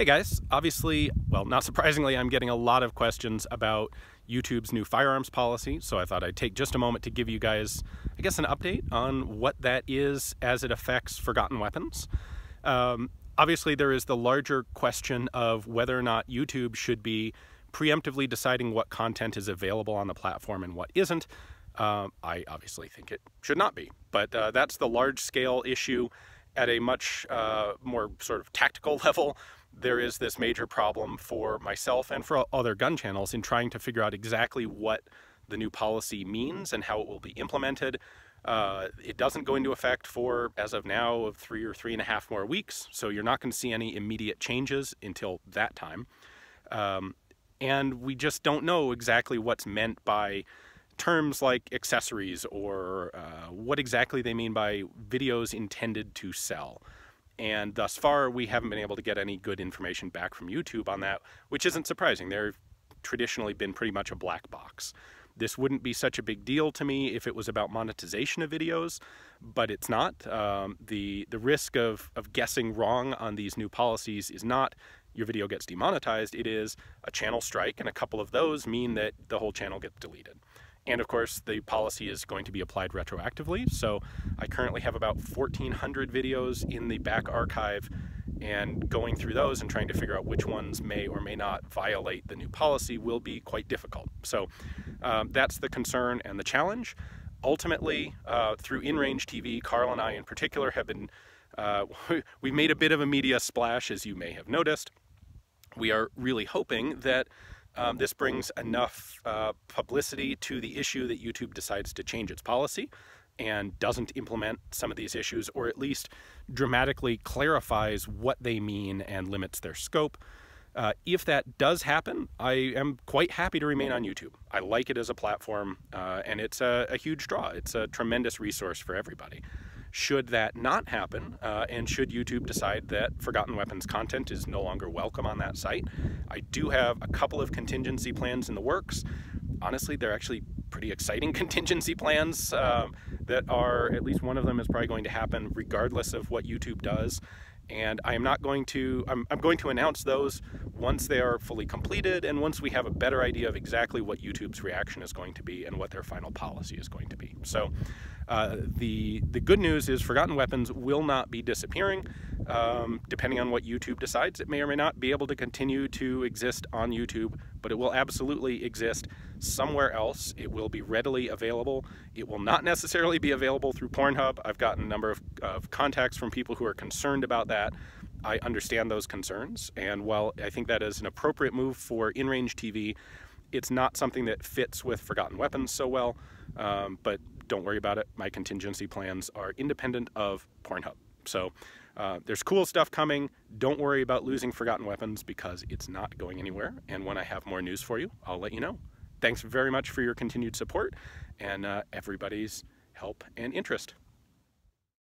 Hey guys, obviously, well, not surprisingly, I'm getting a lot of questions about YouTube's new firearms policy, so I thought I'd take just a moment to give you guys, I guess, an update on what that is as it affects forgotten weapons. Obviously, there is the larger question of whether or not YouTube should be preemptively deciding what content is available on the platform and what isn't. I obviously think it should not be, but that's the large-scale issue. At a much more sort of tactical level, there is this major problem for myself and for other gun channels in trying to figure out exactly what the new policy means and how it will be implemented. It doesn't go into effect for, as of now, of 3 or 3.5 more weeks, so you're not going to see any immediate changes until that time. And we just don't know exactly what's meant by terms like accessories or what exactly they mean by videos intended to sell. And thus far, we haven't been able to get any good information back from YouTube on that, which isn't surprising. They've traditionally been pretty much a black box. This wouldn't be such a big deal to me if it was about monetization of videos, but it's not. The risk of guessing wrong on these new policies is not your video gets demonetized. It is a channel strike, and a couple of those mean that the whole channel gets deleted. And of course, the policy is going to be applied retroactively. So I currently have about 1,400 videos in the back archive, and going through those and trying to figure out which ones may or may not violate the new policy will be quite difficult. So that's the concern and the challenge. Ultimately, through InRange TV, Carl and I in particular have been, we made a bit of a media splash, as you may have noticed. We are really hoping that this brings enough publicity to the issue that YouTube decides to change its policy and doesn't implement some of these issues, or at least dramatically clarifies what they mean and limits their scope. If that does happen, I am quite happy to remain on YouTube. I like it as a platform, and it's a huge draw. It's a tremendous resource for everybody. Should that not happen, and should YouTube decide that Forgotten Weapons content is no longer welcome on that site, I do have a couple of contingency plans in the works. Honestly, they're actually pretty exciting contingency plans that are, at least one of them is probably going to happen regardless of what YouTube does. And I'm going to announce those once they are fully completed and once we have a better idea of exactly what YouTube's reaction is going to be and what their final policy is going to be. So the good news is Forgotten Weapons will not be disappearing. Depending on what YouTube decides, it may or may not be able to continue to exist on YouTube, but it will absolutely exist somewhere else. It will be readily available. It will not necessarily be available through Pornhub. I've gotten a number of contacts from people who are concerned about that. I understand those concerns, and while I think that is an appropriate move for InRange TV, it's not something that fits with Forgotten Weapons so well, but don't worry about it. My contingency plans are independent of Pornhub. So there's cool stuff coming. Don't worry about losing Forgotten Weapons because it's not going anywhere. And when I have more news for you, I'll let you know. Thanks very much for your continued support and everybody's help and interest.